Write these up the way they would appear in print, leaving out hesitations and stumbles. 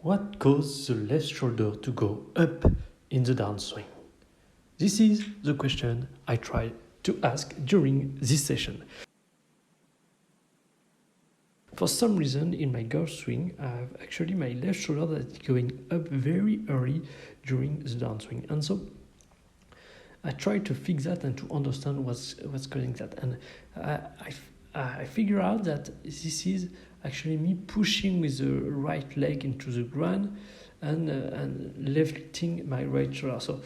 What causes the left shoulder to go up in the downswing? This is the question I tried to ask during this session. For some reason, in my golf swing, I have actually my left shoulder that is going up very early during the downswing. And so I try to fix that and to understand what's causing that. And I figure out that this is actually me pushing with the right leg into the ground and lifting my right shoulder. So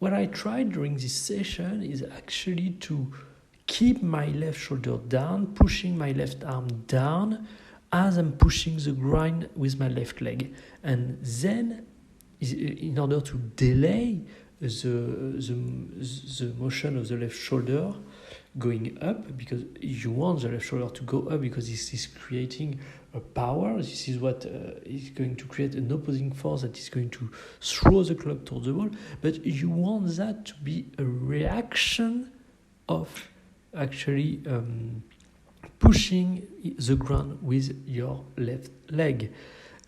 what I tried during this session is actually to keep my left shoulder down, pushing my left arm down as I'm pushing the ground with my left leg. And then, in order to delay the motion of the left shoulder going up, because you want the left shoulder to go up because this is creating a power. This is what is going to create an opposing force that is going to throw the club towards the ball. But you want that to be a reaction of actually pushing the ground with your left leg,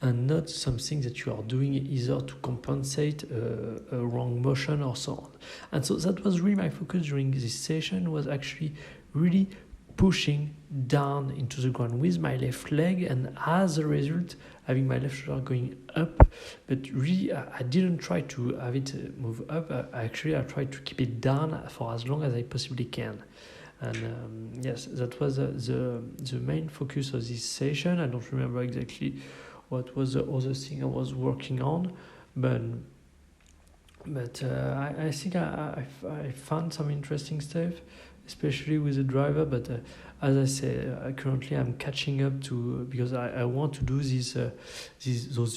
and not something that you are doing either to compensate a wrong motion or so on. And so that was really my focus during this session, was actually really pushing down into the ground with my left leg, and as a result having my left shoulder going up. But really I didn't try to have it move up. I tried to keep it down for as long as I possibly can. And yes, that was the main focus of this session. I don't remember exactly what was the other thing I was working on, but I think I found some interesting stuff, especially with the driver. But as I say, currently I'm catching up to, because I want to do those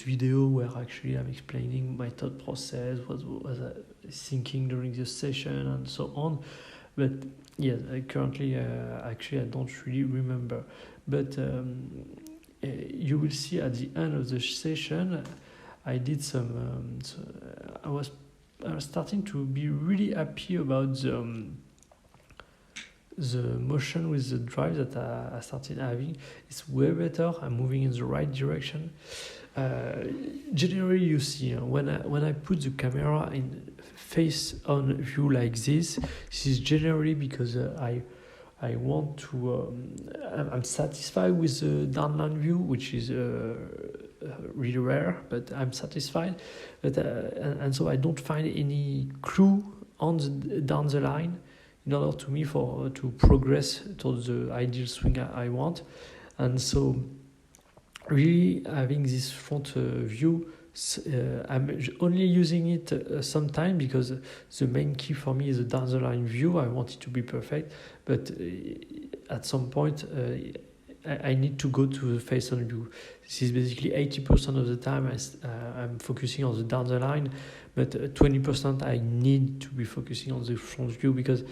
videos where actually I'm explaining my thought process, what was I thinking during the session and so on. But yes, currently actually I don't really remember. But you will see at the end of the session, I did some. I was starting to be really happy about the motion with the drive that I started having. It's way better. I'm moving in the right direction. Generally, you see when I put the camera in face-on view like this is generally because I want to. I'm satisfied with the downline view, which is really rare, but I'm satisfied. But and so I don't find any clue down the line in order to me to progress towards the ideal swing I want. And so really having this front view, I'm only using it sometimes because the main key for me is the down the line view. I want it to be perfect, but at some point I need to go to the face on view. This is basically 80% of the time I'm focusing on the down the line, but 20% I need to be focusing on the front view, because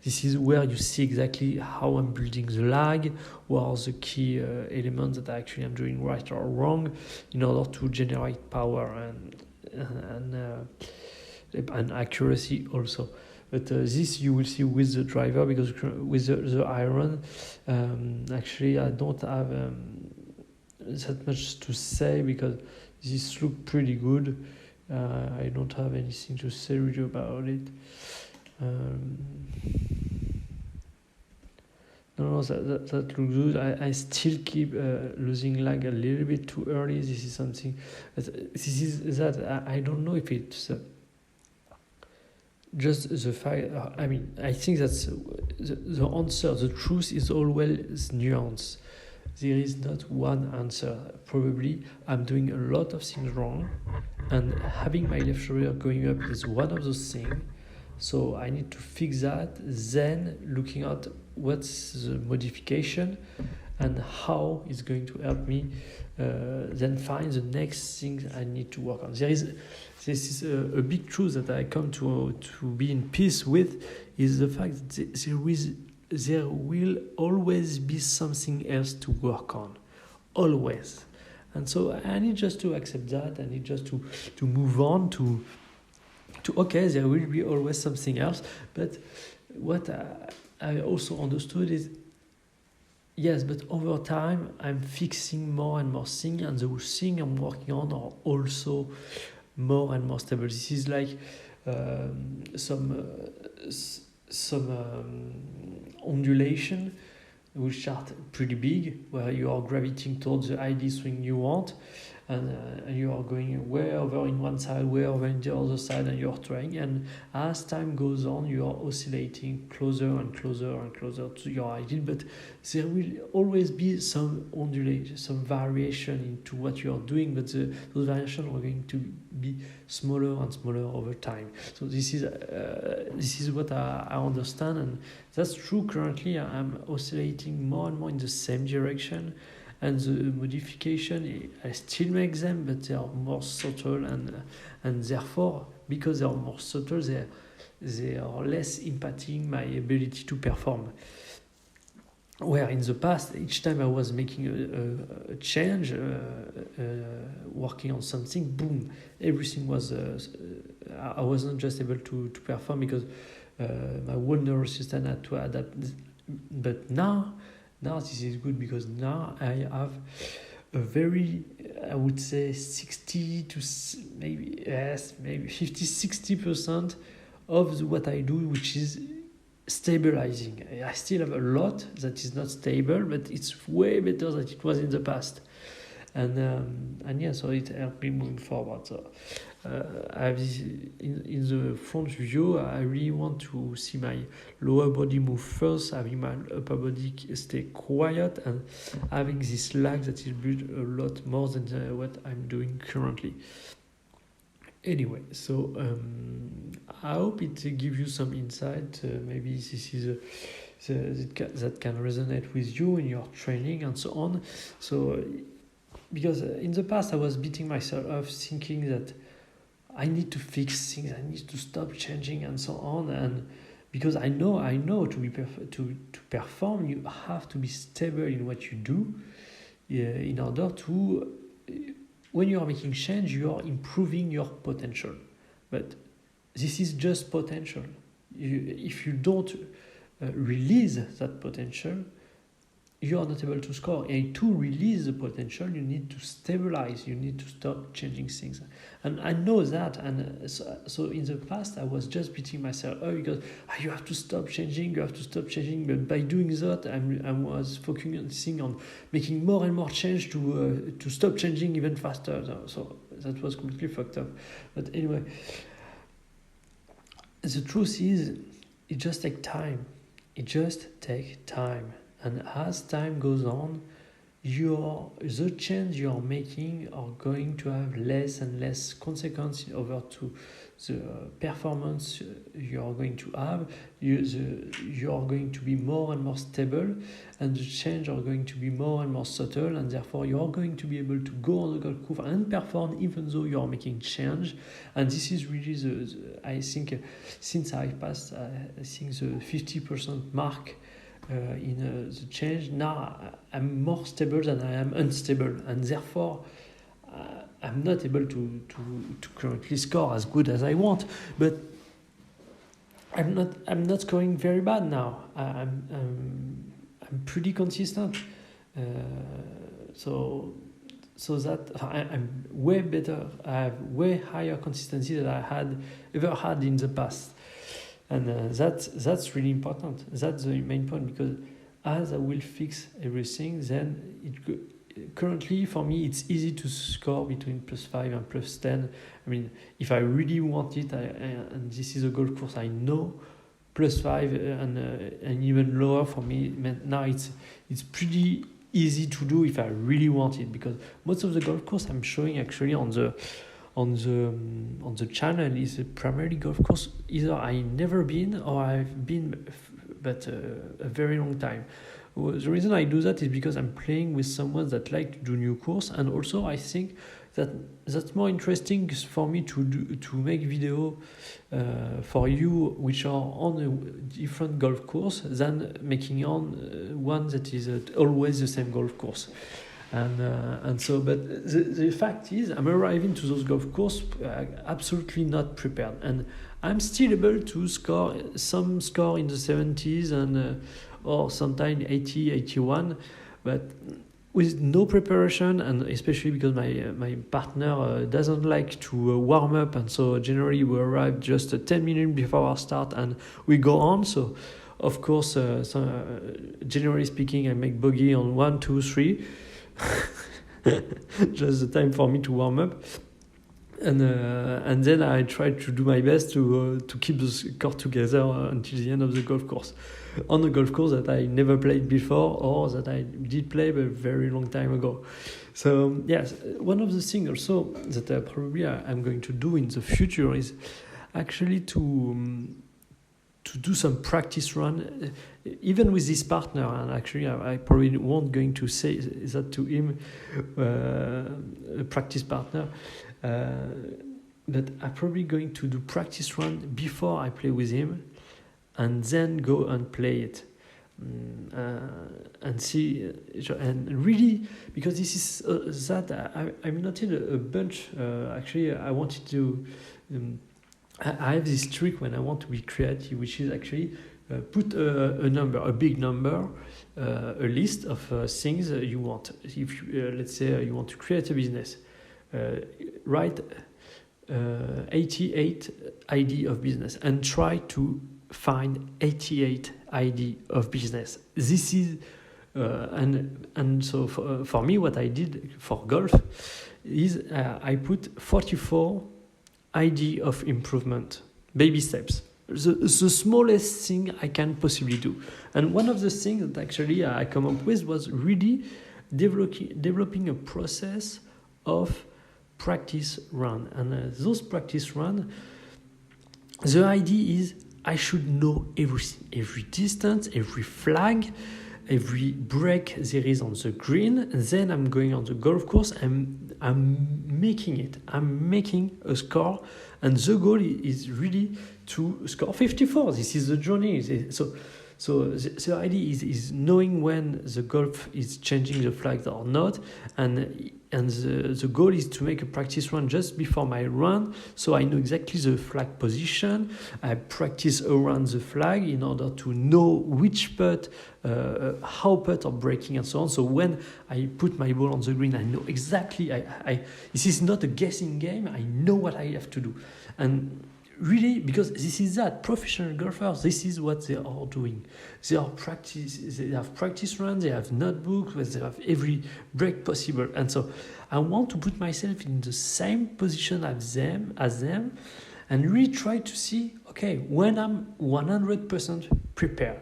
this is where you see exactly how I'm building the lag, what are the key elements that actually I'm doing right or wrong in order to generate power and accuracy also. But this you will see with the driver, because with the iron, actually I don't have that much to say, because this looks pretty good. I don't have anything to say really about it. No, that looks good. I still keep losing lag a little bit too early. This is something. I don't know if it's just the fact. I mean, I think that's the answer. The truth is always nuance. There is not one answer. Probably I'm doing a lot of things wrong, and having my left shoulder going up is one of those things. So I need to fix that, then looking at what's the modification and how it's going to help me, then find the next thing I need to work on. This is a big truth that I come to be in peace with, is the fact that there will always be something else to work on, always. And so I need just to accept that. I need just to move on to okay, there will be always something else. But what I also understood is yes, but over time I'm fixing more and more things, and the thing I'm working on are also more and more stable. This is like some ondulation which are pretty big, where you are gravitating towards the ID swing you want, and you are going way over in one side, way over in the other side, and you're trying. And as time goes on, you are oscillating closer and closer and closer to your ID, but there will always be some ondulation, some variation into what you are doing, but those variations are going to be smaller and smaller over time. So this is what I understand, and that's true. Currently, I'm oscillating more and more in the same direction, and the modification, I still make them, but they are more subtle, and therefore, because they are more subtle, they are less impacting my ability to perform. Where in the past, each time I was making a change, working on something, boom, everything was, I wasn't just able to perform because my whole nervous system had to adapt. But now this is good, because now I have a very, I would say 60 to maybe 50-60% of what I do, which is stabilizing. I still have a lot that is not stable, but it's way better than it was in the past. And yeah, so it helped me moving forward. So I have this in the front view. I really want to see my lower body move first, having my upper body stay quiet, and having this lag that is built a lot more than what I'm doing currently. Anyway, so I hope it gives you some insight. Maybe this is that can resonate with you in your training and so on. So, because in the past I was beating myself up, thinking that I need to fix things, I need to stop changing and so on. And because I know to perform, you have to be stable in what you do, in order to. When you are making change, you are improving your potential. But this is just potential. If you don't release that potential, you are not able to score. And to release the potential, you need to stabilize. You need to stop changing things. And I know that. And so in the past, I was just beating myself up because you have to stop changing. You have to stop changing. But by doing that, I was focusing on making more and more change to stop changing even faster. So that was completely fucked up. But anyway, the truth is, it just takes time. It just takes time. And as time goes on, the change you are making are going to have less and less consequence over to the performance you are going to have. You are going to be more and more stable, and the change are going to be more and more subtle, and therefore you are going to be able to go on the golf course and perform even though you are making change. And this is really I think since I passed the 50% mark in the change, now I'm more stable than I am unstable, and therefore I'm not able to currently score as good as I want, but I'm not scoring very bad now. I'm pretty consistent, so that I'm way better. I have way higher consistency than I ever had in the past. And that's really important. That's the main point, because as I will fix everything, then currently for me it's easy to score between +5 and +10. I mean, if I really want it, and this is a golf course I know, +5 and even lower for me. Now it's pretty easy to do if I really want it, because most of the golf course I'm showing actually on the channel is a primarily golf course either I never been or I've been but a very long time. The reason I do that is because I'm playing with someone that like to do new course, and also I think that's more interesting for me to make video for you which are on a different golf course than making on one that is always the same golf course. And so, but the fact is, I'm arriving to those golf courses absolutely not prepared, and I'm still able to score in the 70s and or sometimes 80, 81, but with no preparation, and especially because my partner doesn't like to warm up, and so generally we arrive just 10 minutes before our start and we go on. So of course, generally speaking, I make bogey on 1, 2, 3, just the time for me to warm up. And then I try to do my best to keep the score together until the end of the golf course. On a golf course that I never played before, or that I did play but a very long time ago. So yes, one of the things also that probably I'm going to do in the future is actually to do some practice run, even with this partner. And actually I probably won't going to say that to him, a practice partner. But I'm probably going to do practice run before I play with him, and then go and play it, and see, and really, because this is that I've noted a bunch. Actually, I wanted to. I have this trick when I want to be creative, which is actually put a number, a big number, a list of things you want. If you, let's say you want to create a business. Write 88 ID of business and try to find 88 ID of business. This is and so for me, what I did for golf is I put 44 ID of improvement, baby steps, the smallest thing I can possibly do. And one of the things that actually I come up with was really developing a process of practice run. And those practice run, the idea is I should know everything, every distance, every flag, every break there is on the green. And then I'm going on the golf course and I'm making it. I'm making a score, and the goal is really to score 54. This is the journey. So the idea is knowing when the golf is changing the flags or not, and the goal is to make a practice run just before my run, so I know exactly the flag position. I practice around the flag in order to know which putt, how putt or breaking and so on. So when I put my ball on the green, I know exactly. This is not a guessing game. I know what I have to do, and really, because this is that professional golfers, this is what they are doing. They are they have practice runs, they have notebooks, where they have every break possible. And so I want to put myself in the same position as them, and really try to see, okay, when I'm 100% prepared,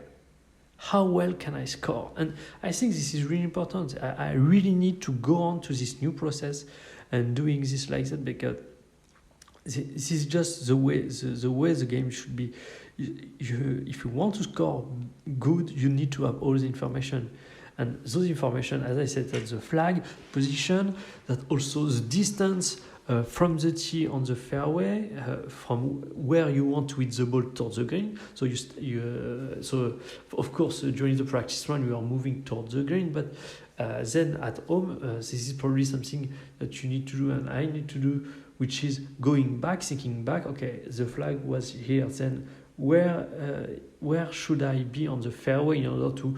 how well can I score? And I think this is really important. I really need to go on to this new process and doing this like that, because this is just the way the game should be. If you want to score good, you need to have all the information. And those information, as I said, that's the flag position, that also the distance from the tee on the fairway, from where you want to hit the ball towards the green. So so of course during the practice run you are moving towards the green, but then at home this is probably something that you need to do and I need to do, which is going back, thinking back. Okay, the flag was here. Then where should I be on the fairway in order to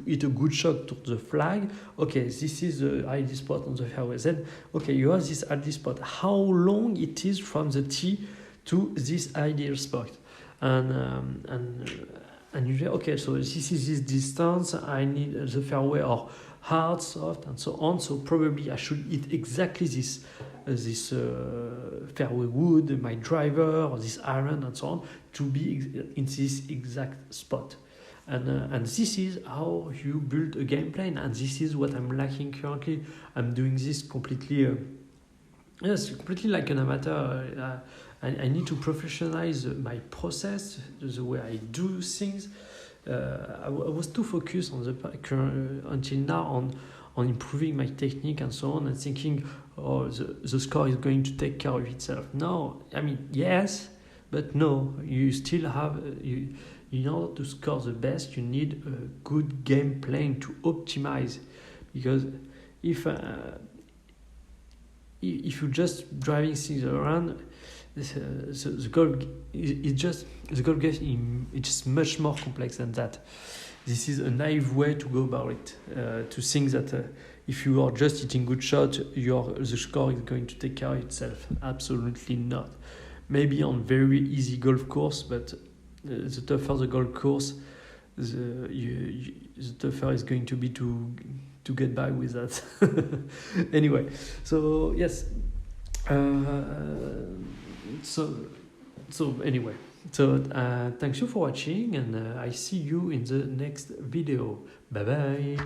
hit a good shot to the flag? Okay, this is the ideal spot on the fairway. Then okay, you have this ideal spot. How long it is from the tee to this ideal spot? And you say, okay, so this is this distance. I need the fairway or hard, soft, and so on. So probably I should hit exactly this fairway wood, my driver, or this iron, and so on, to be in this exact spot. And this is how you build a game plan. And this is what I'm lacking currently. I'm doing this completely, completely like an amateur. I need to professionalize my process, the way I do things. I was too focused on until now on improving my technique and so on, and thinking, oh, the score is going to take care of itself. No, I mean, yes, but no, you still have, in order to score the best, you need a good game plan to optimize. Because if you're just driving things around, the golf is just the golf game. It's just much more complex than that. This is a naive way to go about it. To think that if you are just hitting good shots, the score is going to take care of itself. Absolutely not. Maybe on very easy golf course, but the tougher the golf course, the tougher is going to be to get by with that. Anyway, so yes. Anyway, thanks you for watching, and I see you in the next video. Bye bye.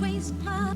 Waste my